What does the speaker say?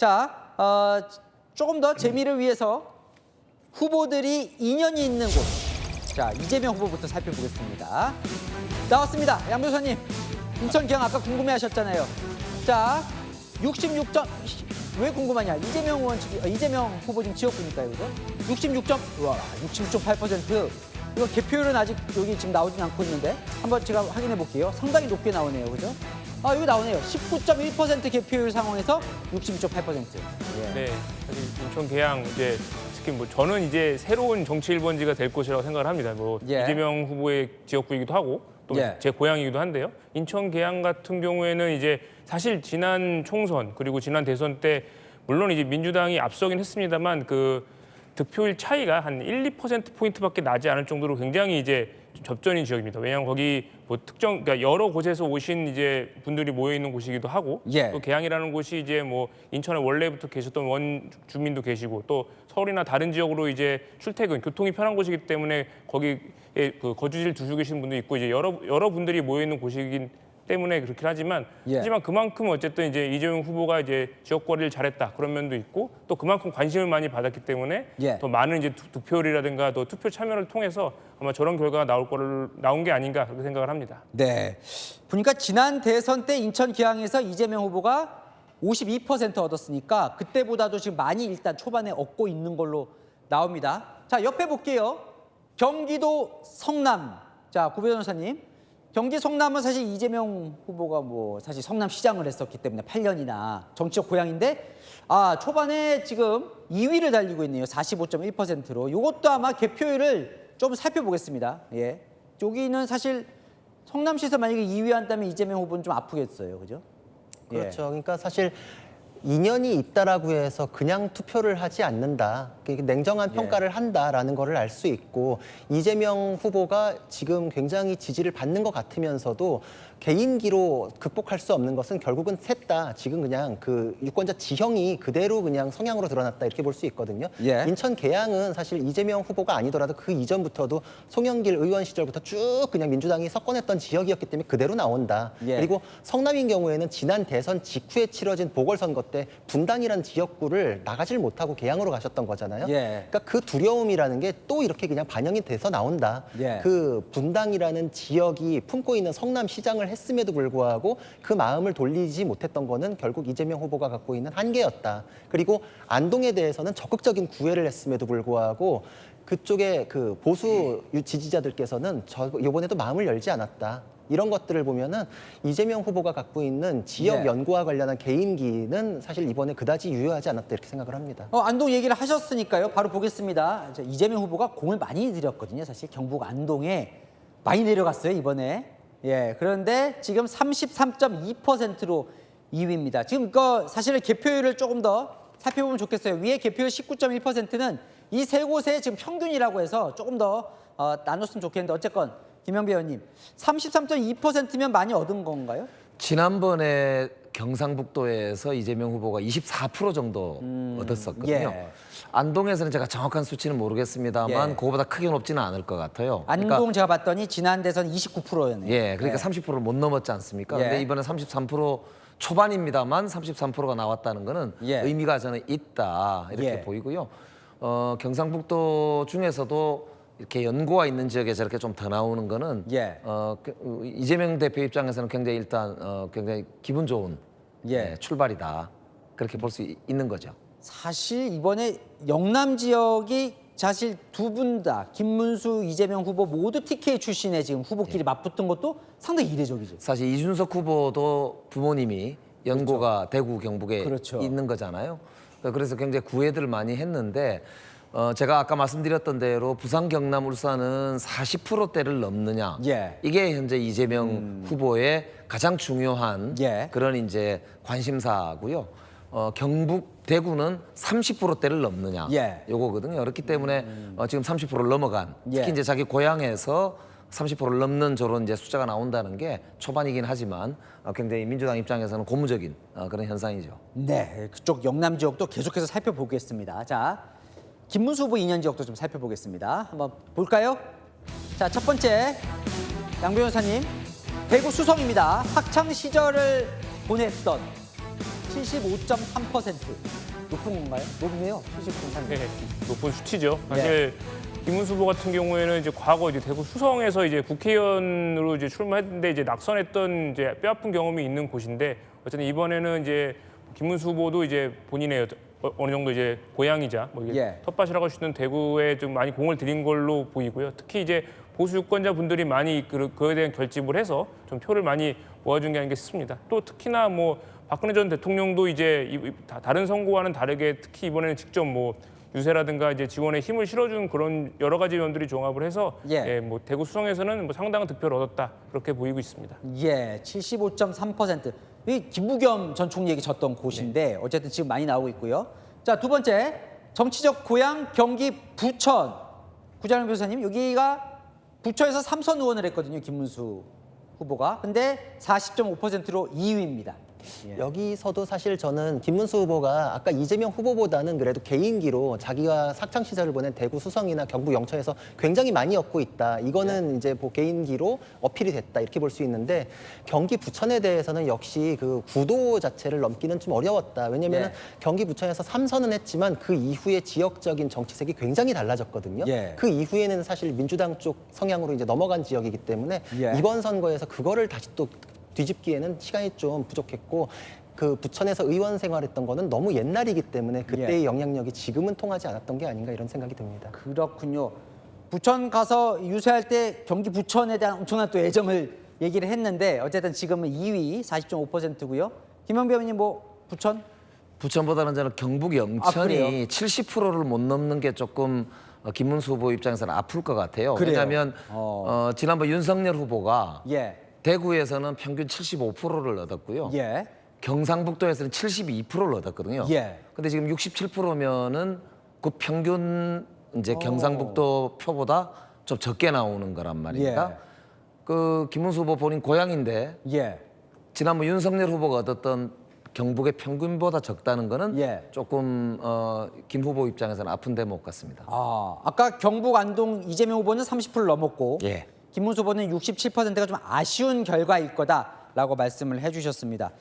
자, 조금 더 재미를 위해서 후보들이 인연이 있는 곳. 자, 이재명 후보부터 살펴보겠습니다. 나왔습니다. 양 변호사님. 인천 기왕 아까 궁금해하셨잖아요. 자, 66점. 왜 궁금하냐? 이재명 후보 지금 지역구니까요, 그죠? 66.8%. 이거 개표율은 아직 여기 지금 나오진 않고 있는데 한번 제가 확인해 볼게요. 상당히 높게 나오네요, 그죠? 여기 나오네요. 19.1% 개표율 상황에서 66.8%. 예. 네, 사실 인천 계양 이제 특히 뭐 저는 이제 새로운 정치 1번지가 될 곳이라고 생각을 합니다. 뭐 예. 이재명 후보의 지역구이기도 하고 또 제 예. 고향이기도 한데요. 인천 계양 같은 경우에는 이제 사실 지난 총선 그리고 지난 대선 때 물론 이제 민주당이 앞서긴 했습니다만 그 득표율 차이가 한 1~2%포인트밖에 나지 않을 정도로 굉장히 이제 접전인 지역입니다. 왜냐하면 거기 뭐 그러니까 여러 곳에서 오신 이제 분들이 모여 있는 곳이기도 하고 예. 또 계양이라는 곳이 이제 뭐 인천에 원래부터 계셨던 원주민도 계시고 또 서울이나 다른 지역으로 이제 출퇴근 교통이 편한 곳이기 때문에 거기에 그 거주지를 두시고 계신 분도 있고 이제 여러 분들이 모여 있는 곳이긴 때문에 그렇긴 하지만 예. 하지만 그만큼 어쨌든 이제 이재명 후보가 이제 지역 관리를 잘했다 그런 면도 있고 또 그만큼 관심을 많이 받았기 때문에 예. 더 많은 이제 득표율이라든가 또 투표 참여를 통해서 아마 저런 결과가 나온 게 아닌가 그렇게 생각을 합니다. 네. 보니까 지난 대선 때 인천 기왕에서 이재명 후보가 52% 얻었으니까 그때보다도 지금 많이 일단 초반에 얻고 있는 걸로 나옵니다. 자, 옆에 볼게요. 경기도 성남. 자, 구 변호사님. 경기 성남은 사실 이재명 후보가 뭐 사실 성남시장을 했었기 때문에 8년이나 정치적 고향인데 초반에 지금 2위를 달리고 있네요. 45.1%로. 이것도 아마 개표율을 좀 살펴보겠습니다. 예. 여기는 사실 성남시에서 만약에 2위 한다면 이재명 후보는 좀 아프겠어요. 그죠? 그렇죠. 그러니까 사실 인연이 있다라고 해서 그냥 투표를 하지 않는다. 냉정한 평가를 한다라는 거를 알 수 있고 이재명 후보가 지금 굉장히 지지를 받는 것 같으면서도 개인기로 극복할 수 없는 것은 결국은 셋 다 지금 그냥 그 유권자 지형이 그대로 그냥 성향으로 드러났다 이렇게 볼 수 있거든요. 예. 인천 계양은 사실 이재명 후보가 아니더라도 그 이전부터도 송영길 의원 시절부터 쭉 그냥 민주당이 석권했던 지역이었기 때문에 그대로 나온다. 예. 그리고 성남인 경우에는 지난 대선 직후에 치러진 보궐선거 때 분당이라는 지역구를 나가질 못하고 계양으로 가셨던 거잖아요. 예. 그러니까 그 두려움이라는 게 또 이렇게 그냥 반영이 돼서 나온다. 예. 그 분당이라는 지역이 품고 있는 성남시장을 했음에도 불구하고 그 마음을 돌리지 못했던 거는 결국 이재명 후보가 갖고 있는 한계였다. 그리고 안동에 대해서는 적극적인 구애를 했음에도 불구하고 그쪽에 그 보수 지지자들께서는 이번에도 마음을 열지 않았다. 이런 것들을 보면은 이재명 후보가 갖고 있는 지역 예. 연구와 관련한 개인기는 사실 이번에 그다지 유효하지 않았다 이렇게 생각을 합니다. 안동 얘기를 하셨으니까요. 바로 보겠습니다. 이재명 후보가 공을 많이 들였거든요. 사실 경북 안동에 많이 내려갔어요, 이번에. 예, 그런데 지금 33.2%로 2위입니다. 지금 사실은 개표율을 조금 더 살펴보면 좋겠어요. 위에 개표율 19.1%는 이 세 곳의 지금 평균이라고 해서 조금 더 나눴으면 좋겠는데 어쨌건 김영배 의원님 33.2%면 많이 얻은 건가요? 지난번에 경상북도에서 이재명 후보가 24% 정도 얻었었거든요. 예. 안동에서는 제가 정확한 수치는 모르겠습니다만 예. 그거보다 크게 높지는 않을 것 같아요. 안동 제가 봤더니 지난 대선 29%였네요. 예, 그러니까 30%를 못 넘었지 않습니까? 예. 근데 이번에 33% 초반입니다만 33%가 나왔다는 거는 예. 의미가 저는 있다 이렇게 예. 보이고요. 경상북도 중에서도 이렇게 연고가 있는 지역에 저렇게 좀 더 나오는 거는 예. 이재명 대표 입장에서는 굉장히 일단 굉장히 기분 좋은 예. 출발이다 그렇게 볼 수 있는 거죠. 사실 이번에 영남 지역이 사실 두 분 다 김문수, 이재명 후보 모두 TK 출신의 지금 후보끼리 맞붙은 것도 상당히 이례적이죠. 사실 이준석 후보도 부모님이 연고가 대구 경북에 그렇죠. 있는 거잖아요. 그래서 굉장히 구애들을 많이 했는데 제가 아까 말씀드렸던 대로 부산, 경남, 울산은 40%대를 넘느냐. 예. 이게 현재 이재명 후보의 가장 중요한 예. 그런 이제 관심사고요. 경북, 대구는 30%대를 넘느냐. 예. 요거거든요. 그렇기 때문에 지금 30%를 넘어간 예. 특히 이제 자기 고향에서 30%를 넘는 저런 이제 숫자가 나온다는 게 초반이긴 하지만 굉장히 민주당 입장에서는 고무적인 그런 현상이죠. 네, 그쪽 영남 지역도 계속해서 살펴보겠습니다. 자, 김문수 후보 2년 지역도 좀 살펴보겠습니다. 한번 볼까요? 자, 첫 번째 양 변호사님, 대구 수성입니다. 학창 시절을 보냈던 75.3%. 높은 건가요? 높네요. 75.3%. 네, 높은 수치죠. 사실 김문수 후보 같은 경우에는 이제 과거 이제 대구 수성에서 이제 국회의원으로 이제 출마했는데 이제 낙선했던 이제 뼈아픈 경험이 있는 곳인데 어쨌든 이번에는 이제 김문수 후보도 이제 본인의 어느 정도 이제 고향이자 뭐 이게 예. 텃밭이라고 할 수 있는 대구에 좀 많이 공을 들인 걸로 보이고요. 특히 이제 보수 유권자 분들이 많이 그에 대한 결집을 해서 좀 표를 많이 모아준 게 아닌가 싶습니다. 또 특히나 뭐 박근혜 전 대통령도 이제 다른 선거와는 다르게 특히 이번에는 직접 뭐 유세라든가 이제 지원에 힘을 실어준 그런 여러 가지 면들이 종합을 해서 예. 뭐 대구 수성에서는 뭐 상당한 득표를 얻었다 그렇게 보이고 있습니다. 예, 75.3%. 이 김부겸 전 총리에게 졌던 곳인데 어쨌든 지금 많이 나오고 있고요. 자, 두 번째 정치적 고향 경기 부천. 구자룡 변호사님, 여기가 부천에서 3선 의원을 했거든요, 김문수 후보가. 근데 40.5%로 2위입니다. 여기서도 사실 저는 김문수 후보가 아까 이재명 후보보다는 그래도 개인기로 자기가 학창 시절을 보낸 대구 수성이나 경북 영천에서 굉장히 많이 얻고 있다. 이거는 이제 뭐 개인기로 어필이 됐다 이렇게 볼 수 있는데 경기 부천에 대해서는 역시 그 구도 자체를 넘기는 좀 어려웠다. 왜냐하면 예. 경기 부천에서 3선은 했지만 그 이후에 지역적인 정치색이 굉장히 달라졌거든요. 예. 그 이후에는 사실 민주당 쪽 성향으로 이제 넘어간 지역이기 때문에 예. 이번 선거에서 그거를 다시 또 뒤집기에는 시간이 좀 부족했고 그 부천에서 의원 생활했던 거는 너무 옛날이기 때문에 그때의 예. 영향력이 지금은 통하지 않았던 게 아닌가 이런 생각이 듭니다. 그렇군요. 부천 가서 유세할 때 경기 부천에 대한 엄청난 또 애정을 얘기를 했는데 어쨌든 지금은 2위 40.5%고요. 김영배 의원님 뭐 부천? 부천보다는 저는 경북 그래요? 영천이 70%를 못 넘는 게 조금 김문수 후보 입장에서는 아플 것 같아요. 그래요? 왜냐하면 지난번 윤석열 후보가 예. 대구에서는 평균 75%를 얻었고요. 예. 경상북도에서는 72%를 얻었거든요. 예. 근데 지금 67%면은 그 평균 이제 경상북도 표보다 좀 적게 나오는 거란 말입니다. 예. 그 김문수 후보 본인 고향인데 예. 지난번 윤석열 후보가 얻었던 경북의 평균보다 적다는 거는 예. 조금 김 후보 입장에서는 아픈 대목 같습니다. 아까 경북 안동 이재명 후보는 30%를 넘었고 예. 김문수 후보는 67%가 좀 아쉬운 결과일 거다라고 말씀을 해주셨습니다.